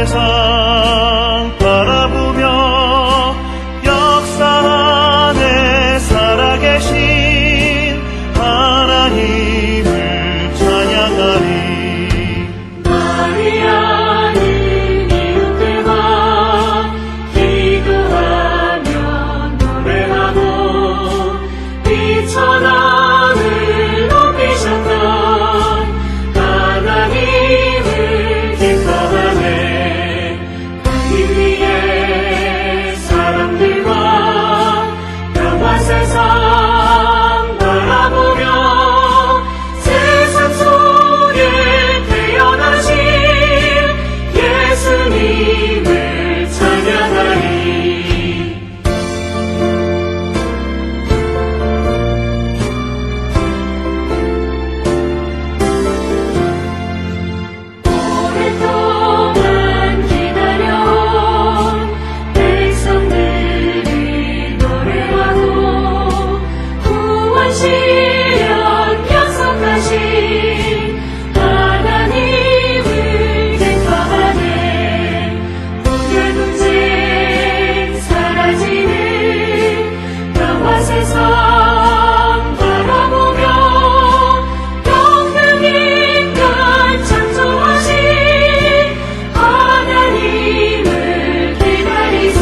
세상 바라보며 역사 안에 살아계신 하나님을 찬양하리. 마리아는 이웃들과 기도하며 노래하고 비천함을 높이셨던 하나님을 기뻐하네. 그 위에 사람들과 영화 세상 바라보며 세상 속에 태어나신 예수님을 찬양하리. 오랫동안 기다려온 백성들이 노래하고 구원시련 약속하신 하나님을 기뻐하네. 분열 분쟁 사라지는 영화 세상 바라보며 영능 인간 창조하신 하나님을 기다리세.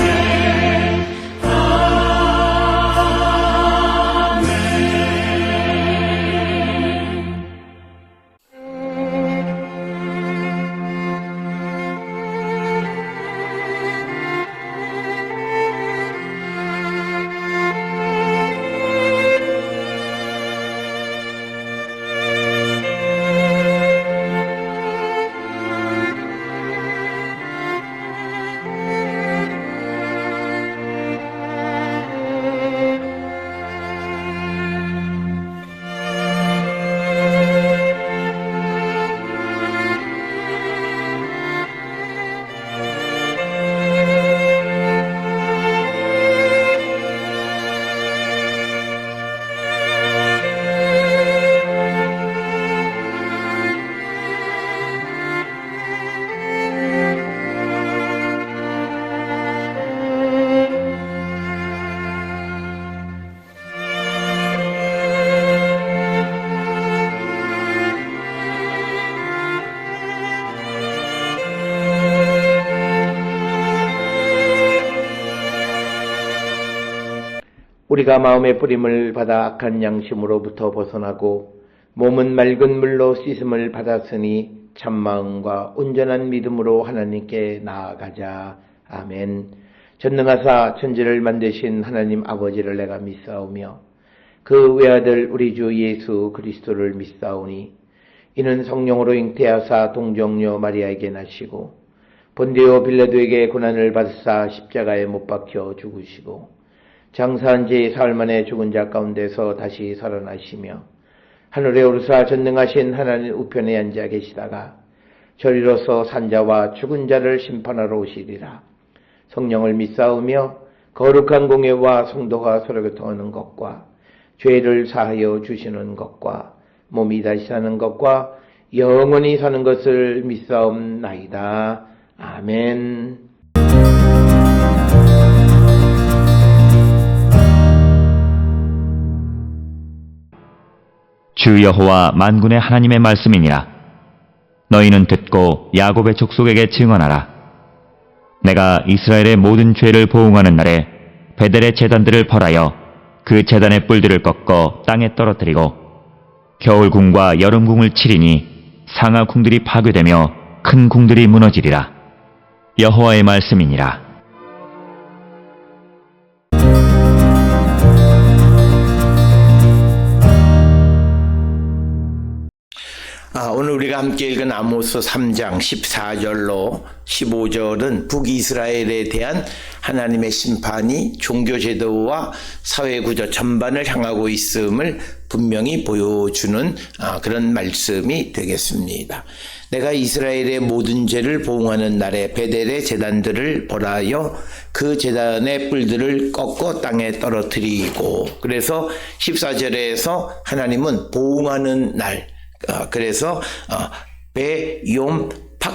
우리가 마음의 뿌림을 받아 악한 양심으로부터 벗어나고 몸은 맑은 물로 씻음을 받았으니 참마음과 온전한 믿음으로 하나님께 나아가자. 아멘. 전능하사 천지를 만드신 하나님 아버지를 내가 믿사오며 그 외아들 우리 주 예수 그리스도를 믿사오니 이는 성령으로 잉태하사 동정녀 마리아에게 나시고 본디오 빌라도에게 고난을 받으사 십자가에 못 박혀 죽으시고 장사한 지 사흘 만에 죽은 자 가운데서 다시 살아나시며 하늘에 오르사 전능하신 하나님 우편에 앉아 계시다가 저리로서 산자와 죽은 자를 심판하러 오시리라. 성령을 믿사오며 거룩한 공예와 성도가 서로 교통하는 것과 죄를 사하여 주시는 것과 몸이 다시 사는 것과 영원히 사는 것을 믿사옵나이다. 아멘. 주 여호와 만군의 하나님의 말씀이니라. 너희는 듣고 야곱의 족속에게 증언하라. 내가 이스라엘의 모든 죄를 보응하는 날에 베델의 제단들을 벌하여 그 제단의 뿔들을 꺾어 땅에 떨어뜨리고 겨울궁과 여름궁을 치리니 상하 궁들이 파괴되며 큰 궁들이 무너지리라. 여호와의 말씀이니라. 오늘 우리가 함께 읽은 아모스 3장 14절로 15절은 북이스라엘에 대한 하나님의 심판이 종교제도와 사회구조 전반을 향하고 있음을 분명히 보여주는 그런 말씀이 되겠습니다. 내가 이스라엘의 모든 죄를 보응하는 날에 베델의 제단들을 벌하여 그 제단의 뿔들을 꺾어 땅에 떨어뜨리고, 그래서 14절에서 하나님은 보응하는 날, 그래서 베욤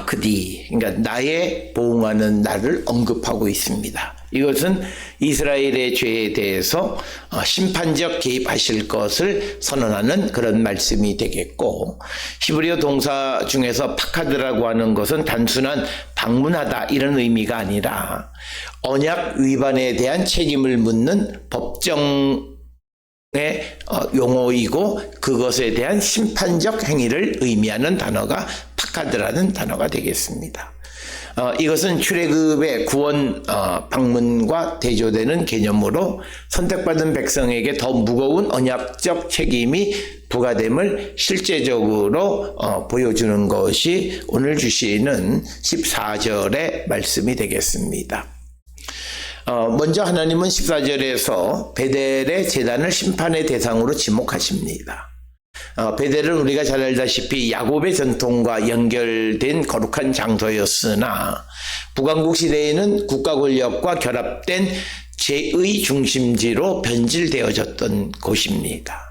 마크디, 그러니까 나의 보응하는 나를 언급하고 있습니다. 이것은 이스라엘의 죄에 대해서 심판적 개입하실 것을 선언하는 그런 말씀이 되겠고, 히브리어 동사 중에서 파카드라고 하는 것은 단순한 방문하다 이런 의미가 아니라 언약 위반에 대한 책임을 묻는 법정의 용어이고, 그것에 대한 심판적 행위를 의미하는 단어가 파카드라는 단어가 되겠습니다. 이것은 출애굽의 구원 방문과 대조되는 개념으로 선택받은 백성에게 더 무거운 언약적 책임이 부과됨을 실제적으로 보여주는 것이 오늘 주시는 14절의 말씀이 되겠습니다. 먼저 하나님은 14절에서 베델의 제단을 심판의 대상으로 지목하십니다. 베델은 우리가 잘 알다시피 야곱의 전통과 연결된 거룩한 장소였으나 북왕국 시대에는 국가 권력과 결합된 죄의 중심지로 변질되어졌던 곳입니다.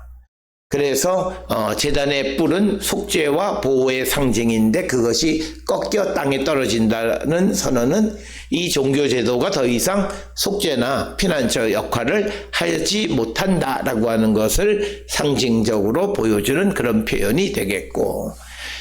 그래서 제단의 뿔은 속죄와 보호의 상징인데 그것이 꺾여 땅에 떨어진다는 선언은 이 종교 제도가 더 이상 속죄나 피난처 역할을 하지 못한다라고 하는 것을 상징적으로 보여주는 그런 표현이 되겠고,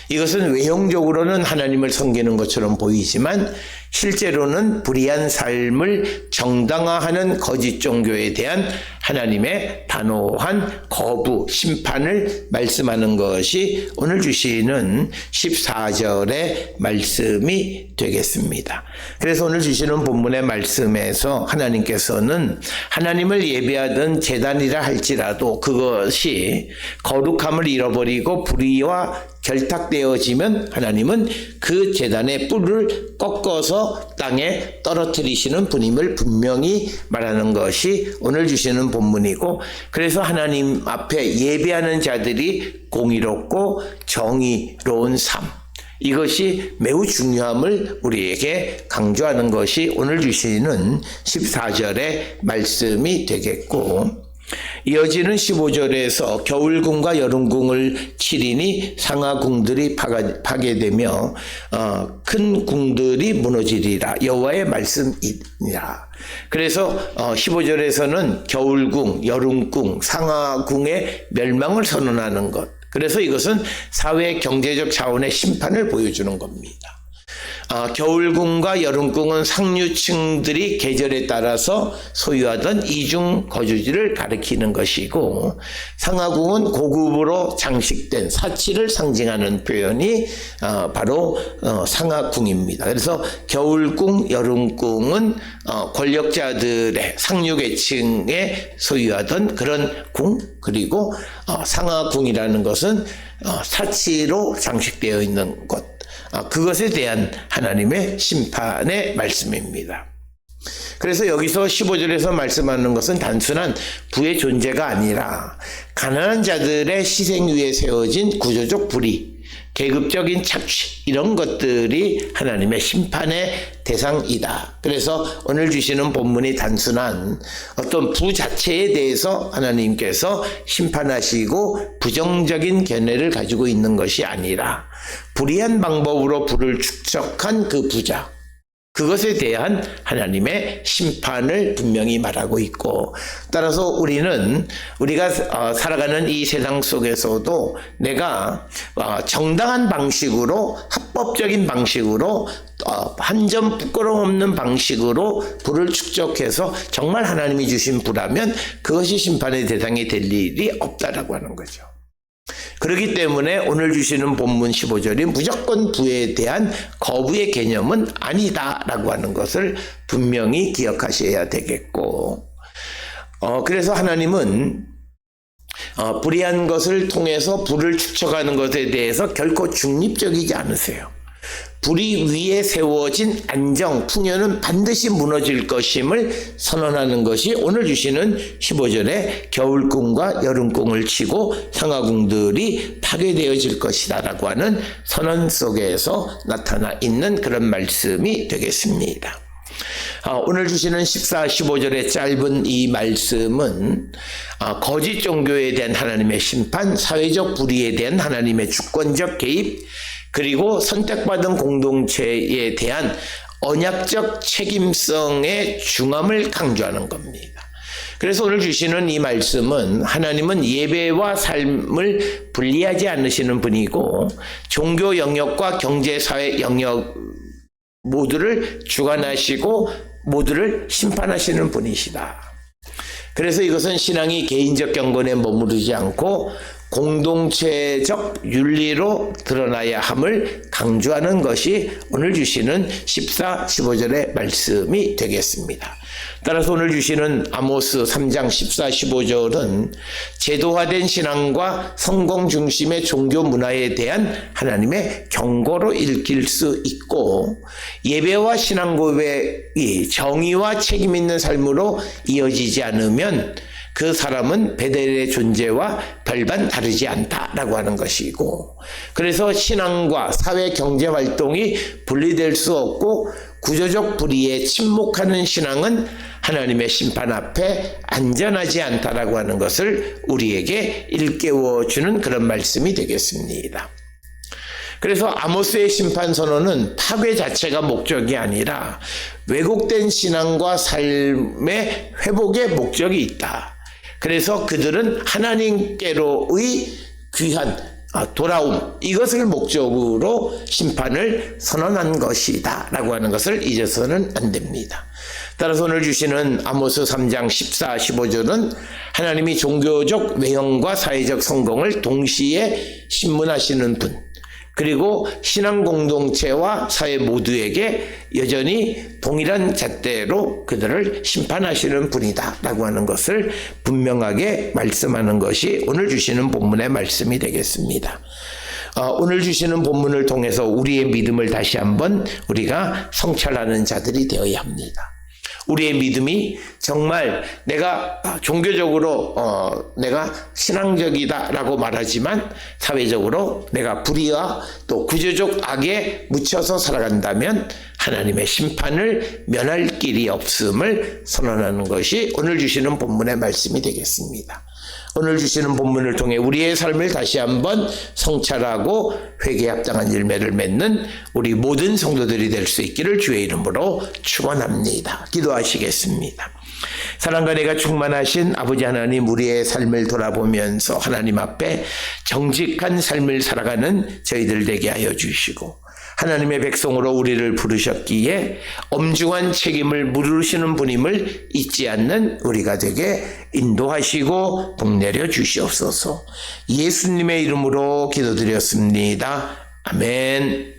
이것은 외형적으로는 하나님을 섬기는 것처럼 보이지만 실제로는 불의한 삶을 정당화하는 거짓 종교에 대한 하나님의 단호한 거부, 심판을 말씀하는 것이 오늘 주시는 14절의 말씀이 되겠습니다. 그래서 오늘 주시는 본문의 말씀에서 하나님께서는 하나님을 예배하던 제단이라 할지라도 그것이 거룩함을 잃어버리고 불의와 결탁되어지면 하나님은 그 제단의 뿔을 꺾어서 땅에 떨어뜨리시는 분임을 분명히 말하는 것이 오늘 주시는 본문이고, 그래서 하나님 앞에 예배하는 자들이 공의롭고 정의로운 삶, 이것이 매우 중요함을 우리에게 강조하는 것이 오늘 주시는 14절의 말씀이 되겠고, 이어지는 15절에서 겨울궁과 여름궁을 치리니 상하궁들이 파괴되며 큰 궁들이 무너지리라, 여호와의 말씀이니라. 그래서 15절에서는 겨울궁, 여름궁, 상하궁의 멸망을 선언하는 것, 그래서 이것은 사회 경제적 차원의 심판을 보여주는 겁니다. 겨울궁과 여름궁은 상류층들이 계절에 따라서 소유하던 이중 거주지를 가리키는 것이고, 상하궁은 고급으로 장식된 사치를 상징하는 표현이 바로 상하궁입니다. 그래서 겨울궁, 여름궁은 권력자들의 상류계층에 소유하던 그런 궁, 그리고 상하궁이라는 것은 사치로 장식되어 있는 것, 그것에 대한 하나님의 심판의 말씀입니다. 그래서 여기서 15절에서 말씀하는 것은 단순한 부의 존재가 아니라 가난한 자들의 희생 위에 세워진 구조적 불의, 계급적인 착취, 이런 것들이 하나님의 심판의 대상이다. 그래서 오늘 주시는 본문이 단순한 어떤 부 자체에 대해서 하나님께서 심판하시고 부정적인 견해를 가지고 있는 것이 아니라 불의한 방법으로 부를 축적한 그 부자, 그것에 대한 하나님의 심판을 분명히 말하고 있고, 따라서 우리가 살아가는 이 세상 속에서도 내가 정당한 방식으로, 합법적인 방식으로, 한 점 부끄러움 없는 방식으로 부를 축적해서 정말 하나님이 주신 부라면 그것이 심판의 대상이 될 일이 없다라고 하는 거죠. 그렇기 때문에 오늘 주시는 본문 15절이 무조건 부에 대한 거부의 개념은 아니다라고 하는 것을 분명히 기억하셔야 되겠고, 그래서 하나님은 불의한 것을 통해서 부를 축적하는 것에 대해서 결코 중립적이지 않으세요. 불의 위에 세워진 안정, 풍요는 반드시 무너질 것임을 선언하는 것이 오늘 주시는 15절에 겨울궁과 여름궁을 치고 상하궁들이 파괴되어질 것이다 라고 하는 선언 속에서 나타나 있는 그런 말씀이 되겠습니다. 오늘 주시는 14, 15절의 짧은 이 말씀은 거짓 종교에 대한 하나님의 심판, 사회적 불의에 대한 하나님의 주권적 개입, 그리고 선택받은 공동체에 대한 언약적 책임성의 중함을 강조하는 겁니다. 그래서 오늘 주시는 이 말씀은 하나님은 예배와 삶을 분리하지 않으시는 분이고 종교 영역과 경제, 사회 영역 모두를 주관하시고 모두를 심판하시는 분이시다. 그래서 이것은 신앙이 개인적 경건에 머무르지 않고 공동체적 윤리로 드러나야 함을 강조하는 것이 오늘 주시는 14, 15절의 말씀이 되겠습니다. 따라서 오늘 주시는 아모스 3장 14, 15절은 제도화된 신앙과 성공 중심의 종교 문화에 대한 하나님의 경고로 읽힐 수 있고 예배와 신앙 고백이 정의와 책임 있는 삶으로 이어지지 않으면 그 사람은 베델의 존재와 별반 다르지 않다라고 하는 것이고 그래서 신앙과 사회 경제 활동이 분리될 수 없고 구조적 불의에 침묵하는 신앙은 하나님의 심판 앞에 안전하지 않다라고 하는 것을 우리에게 일깨워 주는 그런 말씀이 되겠습니다. 그래서 아모스의 심판 선언은 파괴 자체가 목적이 아니라 왜곡된 신앙과 삶의 회복의 목적이 있다. 그래서 그들은 하나님께로의 귀한 돌아옴 이것을 목적으로 심판을 선언한 것이다 라고 하는 것을 잊어서는 안 됩니다. 따라서 오늘 주시는 아모스 3장 14, 15절은 하나님이 종교적 외형과 사회적 성공을 동시에 신문하시는 분 그리고 신앙 공동체와 사회 모두에게 여전히 동일한 잣대로 그들을 심판하시는 분이다 라고 하는 것을 분명하게 말씀하는 것이 오늘 주시는 본문의 말씀이 되겠습니다. 오늘 주시는 본문을 통해서 우리의 믿음을 다시 한번 우리가 성찰하는 자들이 되어야 합니다. 우리의 믿음이 정말 내가 종교적으로 내가 신앙적이다라고 말하지만 사회적으로 내가 불의와 또 구조적 악에 묻혀서 살아간다면 하나님의 심판을 면할 길이 없음을 선언하는 것이 오늘 주시는 본문의 말씀이 되겠습니다. 오늘 주시는 본문을 통해 우리의 삶을 다시 한번 성찰하고 회개에 합당한 열매를 맺는 우리 모든 성도들이 될 수 있기를 주의 이름으로 축원합니다. 기도하시겠습니다. 사랑과 내가 충만하신 아버지 하나님 우리의 삶을 돌아보면서 하나님 앞에 정직한 삶을 살아가는 저희들 되게 하여 주시고 하나님의 백성으로 우리를 부르셨기에 엄중한 책임을 물으시는 분임을 잊지 않는 우리가 되게 인도하시고 복내려 주시옵소서. 예수님의 이름으로 기도드렸습니다. 아멘.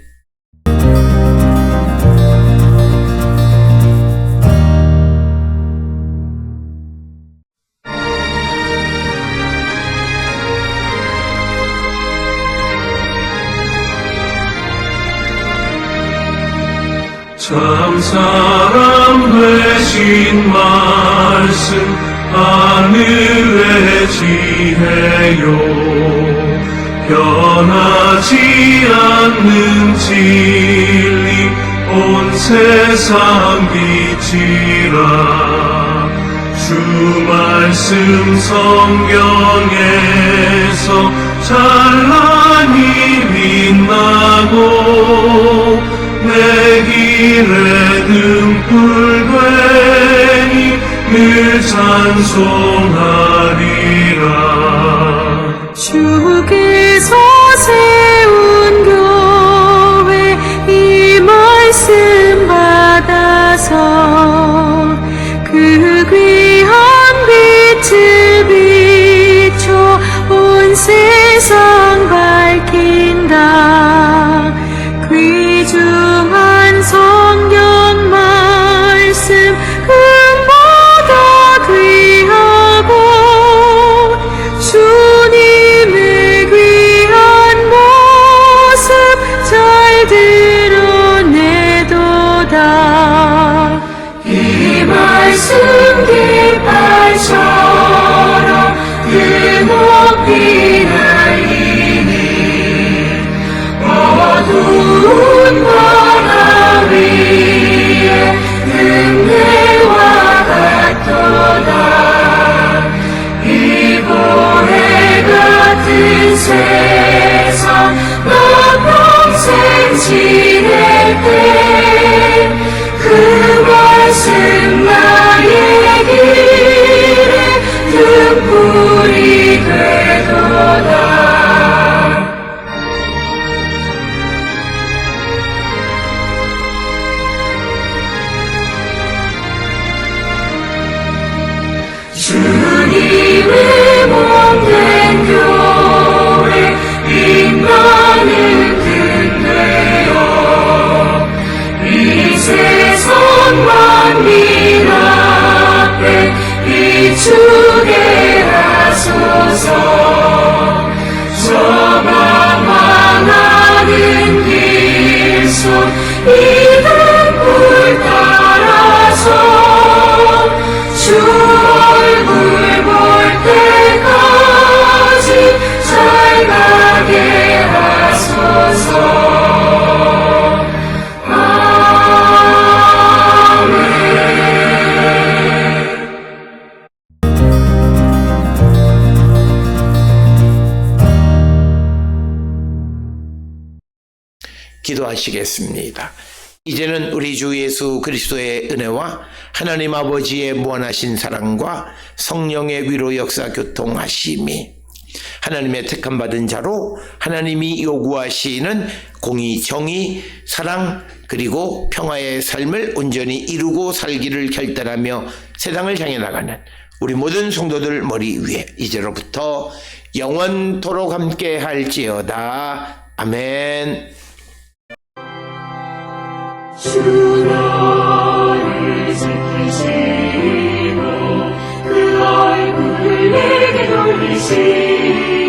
참 사람 되신 말씀 하늘의 지혜요 변하지 않는 진리 온 세상 빛이라 주 말씀 성경에서 찬란히 빛나고 내 길에 등불 되니 늘 찬송하리라. 주께서 세운 교회 이 말씀 받아서 그 귀한 빛을 비춰 온 세상 밝힌다. 귀중한 성경 말씀 금보다 귀하고 주님의 귀한 때 그 말씀 나의 길에 등불이 되도다. 주님의 몸된 교회 빛나는 등대여 이 세상 만민 앞에 비추게 하소서. 저만 망하는 길속 이 등불 따라서 주 얼굴 볼 때까지 잘 가게 하소서. 기도하시겠습니다. 이제는 우리 주 예수 그리스도의 은혜와 하나님 아버지의 무한하신 사랑과 성령의 위로 역사 교통하심이 하나님의 택함 받은 자로 하나님이 요구하시는 공의, 정의, 사랑 그리고 평화의 삶을 온전히 이루고 살기를 결단하며 세상을 향해 나가는 우리 모든 성도들 머리 위에 이제로부터 영원토록 함께 할지어다. 아멘. 주 너를 지키시고 그 얼굴을 내게 돌리시고